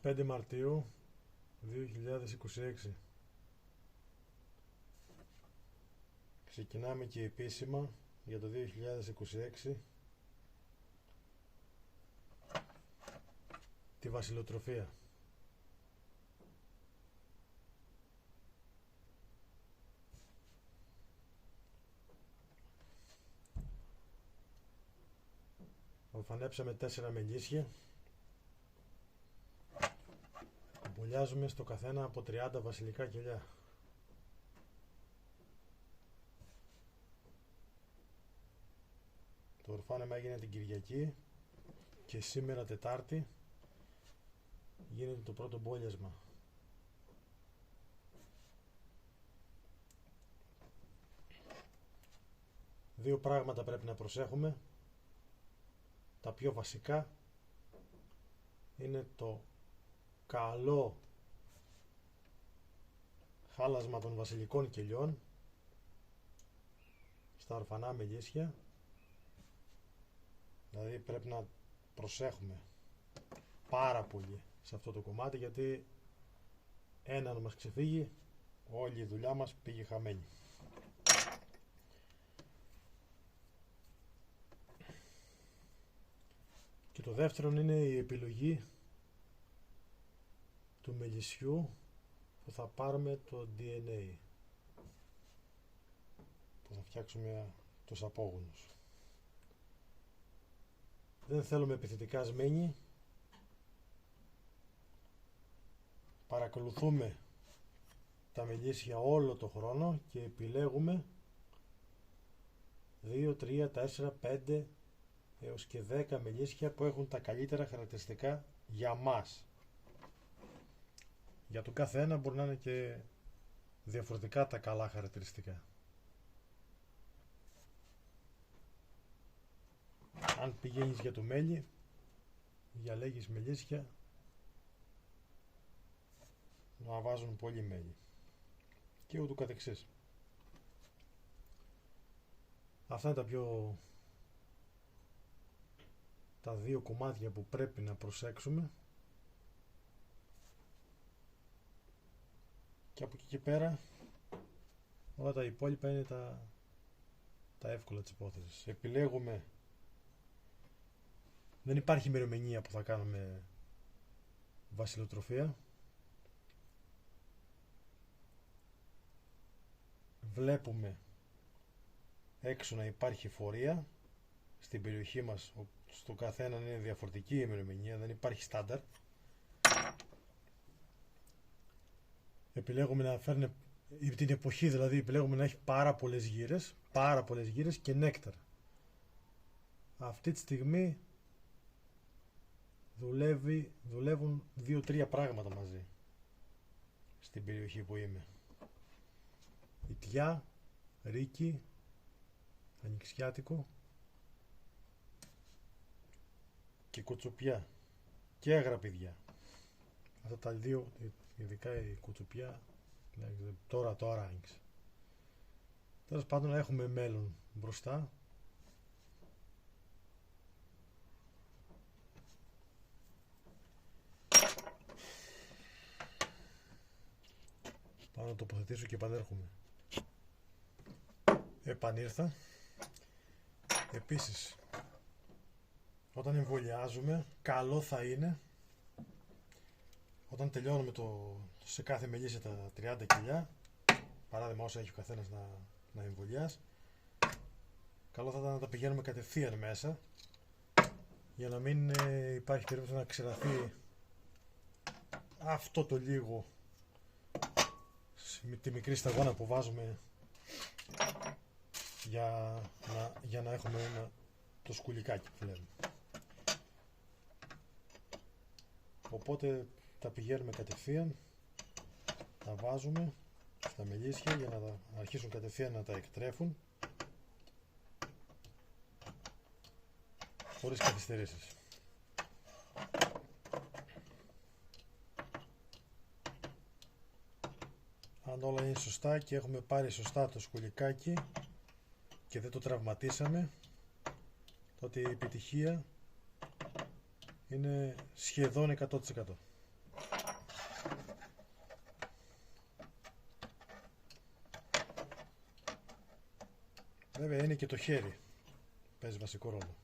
25 Μαρτίου 2026. Ξεκινάμε και επίσημα για το 2026 τη βασιλοτροφία. Ορφανέψαμε 4 μελίσια. Μπολιάζουμε στο καθένα από 30 βασιλικά κιλιά. Το ορφάνεμα έγινε την Κυριακή και σήμερα Τετάρτη γίνεται το πρώτο μπόλιασμα. Δύο πράγματα πρέπει να προσέχουμε. Τα πιο βασικά είναι το καλό χάλασμα των βασιλικών κελιών στα ορφανά μελίσια. Δηλαδή πρέπει να προσέχουμε πάρα πολύ σε αυτό το κομμάτι, γιατί έναν μας ξεφύγει, όλη η δουλειά μας πήγε χαμένη. Και το δεύτερο είναι η επιλογή του μελισσιού που θα πάρουμε το DNA, που θα φτιάξουμε τους απόγονους. Δεν θέλουμε επιθετικά σμένη. Παρακολουθούμε τα μελίσια όλο το χρόνο και επιλέγουμε 2, 3, 4, 5 έως και 10 μελίσια που έχουν τα καλύτερα χαρακτηριστικά για μας. Για τον κάθε ένα μπορεί να είναι και διαφορετικά τα καλά χαρακτηριστικά. Αν πηγαίνεις για το μέλι, διαλέγεις μελίσια να βάζουν πολύ μέλι και ούτω καθεξής. Αυτά είναι τα δύο κομμάτια που πρέπει να προσέξουμε, και από εκεί και πέρα όλα τα υπόλοιπα είναι τα εύκολα της υπόθεσης. Επιλέγουμε, δεν υπάρχει ημερομηνία που θα κάνουμε βασιλοτροφία. Βλέπουμε έξω να υπάρχει φορεία. Στην περιοχή μας στο καθένα είναι διαφορετική η ημερομηνία, δεν υπάρχει στάνταρ. Επιλέγουμε να φέρνει την εποχή, δηλαδή επιλέγουμε να έχει πάρα πολλές γύρες και νέκταρ. Αυτή τη στιγμή δουλεύουν 2-3 πράγματα μαζί στην περιοχή που είμαι. Ιτιά, ρίκι, ανοιξιάτικο και κοτσοπιά και αγραπηδιά. Αυτά τα δύο, ειδικά η κοτσοπιά, τώρα άνοιξε. Τέλος πάντων έχουμε μέλλον μπροστά. Πάω να τοποθετήσω και επανέρχομαι. Επανήρθα. Επίσης, όταν εμβολιάζουμε, καλό θα είναι όταν τελειώνουμε σε κάθε μελίσια τα 30 κιλιά, παράδειγμα όσα έχει ο καθένας να εμβολιάσει, καλό θα ήταν να τα πηγαίνουμε κατευθείαν μέσα, για να μην υπάρχει περίπτωση να ξεραθεί αυτό το λίγο με τη μικρή σταγόνα που βάζουμε για να έχουμε το σκουλικάκι που λέμε. Οπότε τα πηγαίνουμε κατευθείαν, τα βάζουμε στα μελίσια για να αρχίσουν κατευθείαν να τα εκτρέφουν χωρίς καθυστερήσεις. Αν όλα είναι σωστά και έχουμε πάρει σωστά το σκουλικάκι και δεν το τραυματίσαμε, τότε η επιτυχία είναι σχεδόν 100%. Βέβαια είναι και το χέρι, παίζει βασικό ρόλο.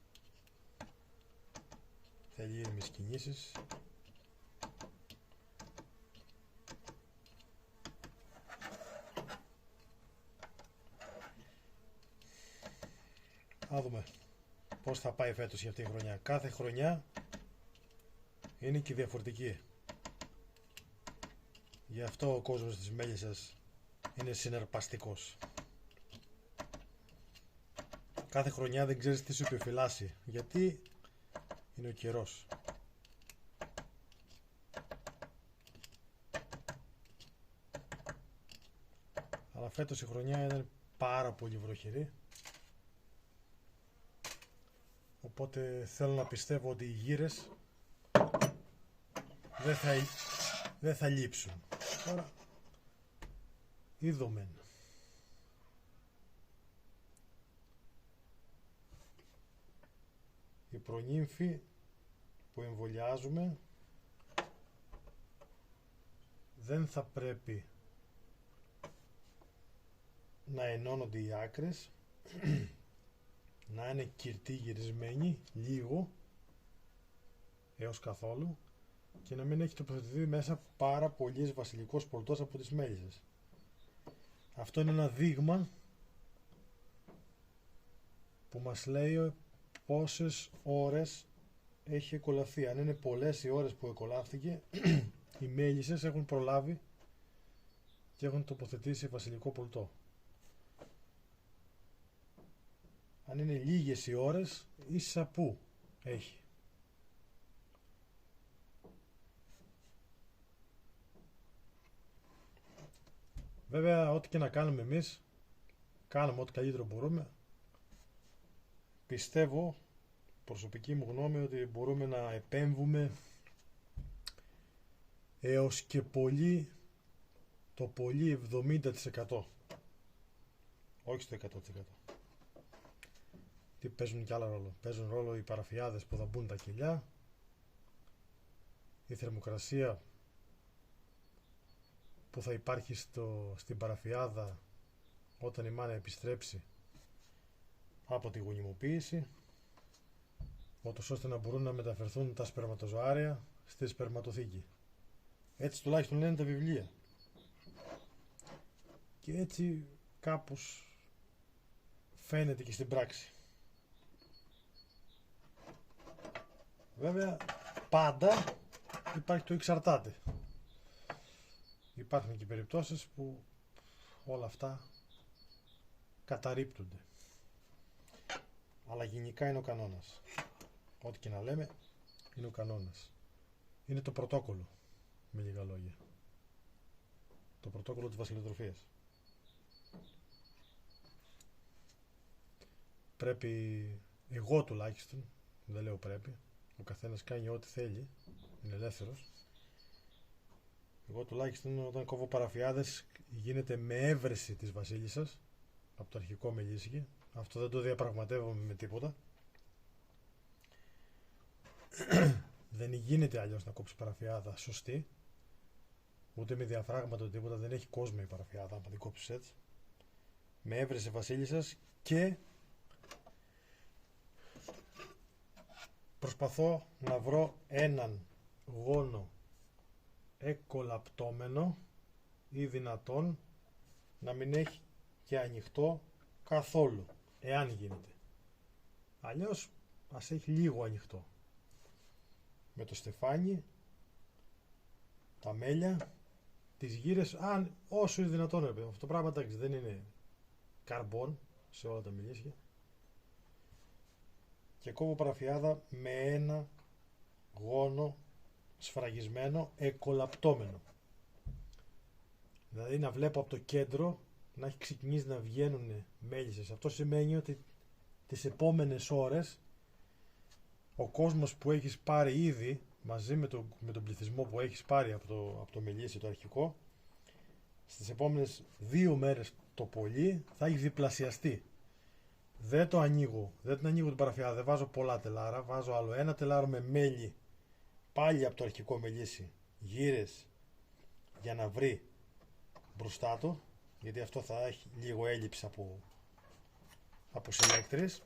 Θέλει ήρεμες κινήσεις. Να δούμε πώς θα πάει φέτος για αυτή η χρονιά. Κάθε χρονιά είναι και διαφορετική. Γι' αυτό ο κόσμος της Μέλισσας είναι συναρπαστικός. Κάθε χρονιά δεν ξέρεις τι σου επιφυλάσσει, γιατί είναι ο καιρός. Αλλά φέτος η χρονιά ήταν πάρα πολύ βροχερή. Οπότε θέλω να πιστεύω ότι οι γύρες δεν θα λείψουν. Τώρα είδομεν. Οι προνύμφοι που εμβολιάζουμε δεν θα πρέπει να ενώνονται οι άκρες, να είναι κυρτοί γυρισμένοι λίγο έως καθόλου και να μην έχει τοποθετηθεί μέσα πάρα πολύς βασιλικός πολτός από τις μέλισσες. Αυτό είναι ένα δείγμα που μας λέει πόσες ώρες έχει εκολαφθεί. Αν είναι πολλές οι ώρες που εκολάφθηκε, οι μέλισσες έχουν προλάβει και έχουν τοποθετήσει βασιλικό πολτό. Αν είναι λίγες οι ώρες, ίσα που έχει. Βέβαια, ό,τι και να κάνουμε εμείς, κάνουμε ό,τι καλύτερο μπορούμε. Πιστεύω, προσωπική μου γνώμη, ότι μπορούμε να επέμβουμε έως και το πολύ 70%. Όχι στο 100%. Τι παίζουν κι άλλα ρόλο. Παίζουν ρόλο οι παραφιάδες που θα μπουν τα κιλιά, η θερμοκρασία που θα υπάρχει στην παραφιάδα όταν η μάνα επιστρέψει από τη γονιμοποίηση, ούτως ώστε να μπορούν να μεταφερθούν τα σπερματοζωάρια στη σπερματοθήκη. Έτσι τουλάχιστον λένε τα βιβλία. Και έτσι κάπως φαίνεται και στην πράξη. Βέβαια, πάντα υπάρχει το εξαρτάται. Υπάρχουν και περιπτώσεις που όλα αυτά καταρρίπτονται. Αλλά γενικά είναι ο κανόνας. Ό,τι και να λέμε, είναι ο κανόνας. Είναι το πρωτόκολλο, με λίγα λόγια. Το πρωτόκολλο της βασιλοτροφίας. Πρέπει, εγώ τουλάχιστον, δεν λέω πρέπει, ο καθένας κάνει ό,τι θέλει, είναι ελεύθερος. Εγώ τουλάχιστον όταν κόβω παραφιάδες γίνεται με έβρεση της βασίλισσας από το αρχικό μελίσικι. Αυτό δεν το διαπραγματεύομαι με τίποτα. Δεν γίνεται αλλιώς να κόψει παραφιάδα σωστή, ούτε με διαφράγματα τίποτα. Δεν έχει κόσμο η παραφιάδα αν την κόψεις έτσι. Με έβρεση βασίλισσας και προσπαθώ να βρω έναν γόνο εκολαπτώμενο ή δυνατόν να μην έχει και ανοιχτό καθόλου, εάν γίνεται. Αλλιώς ας έχει λίγο ανοιχτό. Με το στεφάνι, τα μέλια, τις γύρες, όσο είναι δυνατόν. Αυτό το πράγμα εντάξει, δεν είναι καρμπόν σε όλα τα μελίσια. Και κόβω παραφιάδα με ένα γόνο σφραγισμένο, εκολαπτώμενο. Δηλαδή να βλέπω από το κέντρο να έχει ξεκινήσει να βγαίνουν μέλισσες. Αυτό σημαίνει ότι τις επόμενες ώρες ο κόσμος που έχεις πάρει ήδη μαζί με τον πληθυσμό που έχεις πάρει από το μελίσι το αρχικό, στις επόμενες 2 μέρες το πολύ θα έχει διπλασιαστεί. Δεν την ανοίγω την παραφιάδα, δεν βάζω πολλά τελάρα, βάζω άλλο ένα τελάρο με μέλι πάλι από το αρχικό μελίσι, γύρες, για να βρει μπροστά του, γιατί αυτό θα έχει λίγο έλλειψη από συλλέκτρες.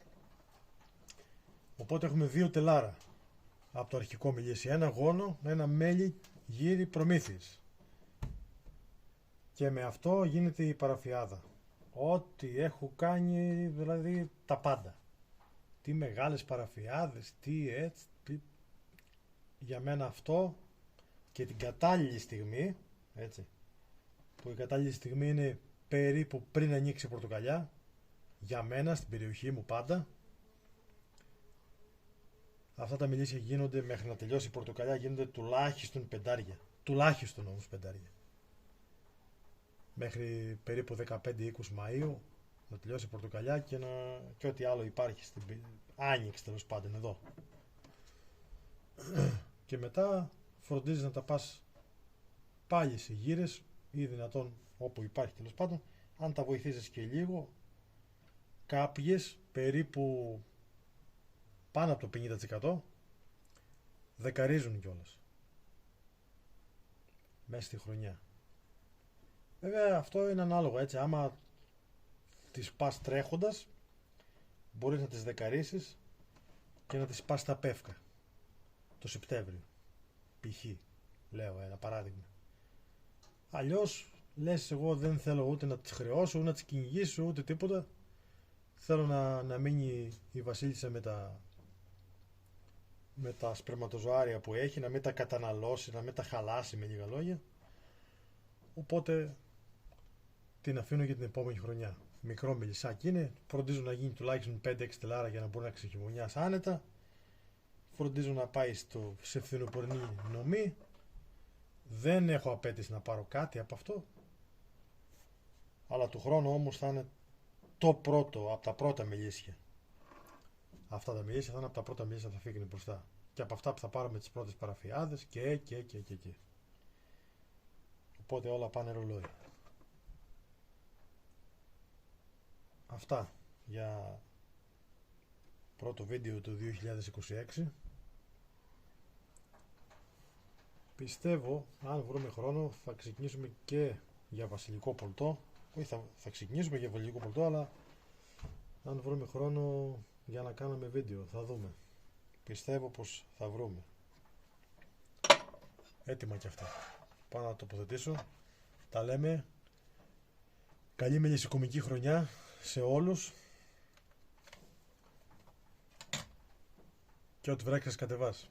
Οπότε έχουμε 2 τελάρα από το αρχικό μελίσι. Ένα γόνο, ένα μέλι γύρι προμήθειες. Και με αυτό γίνεται η παραφιάδα. Ό,τι έχω κάνει, δηλαδή τα πάντα. Τι μεγάλες παραφιάδες, τι έτσι. Για μένα αυτό και την κατάλληλη στιγμή, έτσι, που η κατάλληλη στιγμή είναι περίπου πριν ανοίξει η πορτοκαλιά, για μένα στην περιοχή μου πάντα. Αυτά τα μελίσια γίνονται μέχρι να τελειώσει η πορτοκαλιά, γίνονται τουλάχιστον 5. Τουλάχιστον όμως 5. Μέχρι περίπου 15-20 Μαΐου να τελειώσει η πορτοκαλιά και ό,τι άλλο υπάρχει στην άνοιξη, τέλος πάντων, εδώ. Και μετά φροντίζεις να τα πας πάλι σε γύρες ή δυνατόν όπου υπάρχει, τέλος πάντων. Αν τα βοηθήσεις και λίγο, κάποιες περίπου πάνω από το 50% δεκαρίζουν κιόλας μέσα στη χρονιά. Βέβαια αυτό είναι ανάλογο, έτσι, άμα τις πας τρέχοντας μπορείς να τις δεκαρίσεις και να τις πας στα πεύκα το Σεπτέμβριο, π.χ. λέω ένα παράδειγμα. Αλλιώς λες, εγώ δεν θέλω ούτε να τις χρεώσω, ούτε να τις κυνηγήσω, ούτε τίποτα. Θέλω να μείνει η βασίλισσα με τα σπερματοζωάρια που έχει, να μην τα καταναλώσει, να μην τα χαλάσει, με λίγα λόγια. Οπότε την αφήνω για την επόμενη χρονιά. Μικρό μελισσάκι είναι, φροντίζω να γίνει τουλάχιστον 5-6 τελάρα για να μπορεί να ξεχειμωνιάσει άνετα. Φροντίζω να πάει σε φθινοπορεινή νομή. Δεν έχω απέτηση να πάρω κάτι από αυτό. Αλλά του χρόνου όμως θα είναι το πρώτο, από τα πρώτα μελίσια. Αυτά τα μελίσια θα είναι από τα πρώτα μελίσια που θα φύγουν μπροστά. Και από αυτά που θα πάρουμε τις πρώτες παραφιάδες και. Οπότε όλα πάνε ρολόι. Αυτά για πρώτο βίντεο του 2026. Πιστεύω, αν βρούμε χρόνο, θα ξεκινήσουμε και για βασιλικό πολτό. Όχι, θα ξεκινήσουμε για βασιλικό πολτό, αλλά αν βρούμε χρόνο για να κάνουμε βίντεο, θα δούμε. Πιστεύω πως θα βρούμε. Έτοιμα κι αυτά. Πάω να τοποθετήσω. Τα λέμε. Καλή μελισσοκομική χρονιά σε όλους. Και ό,τι βρέξεις κατεβάς.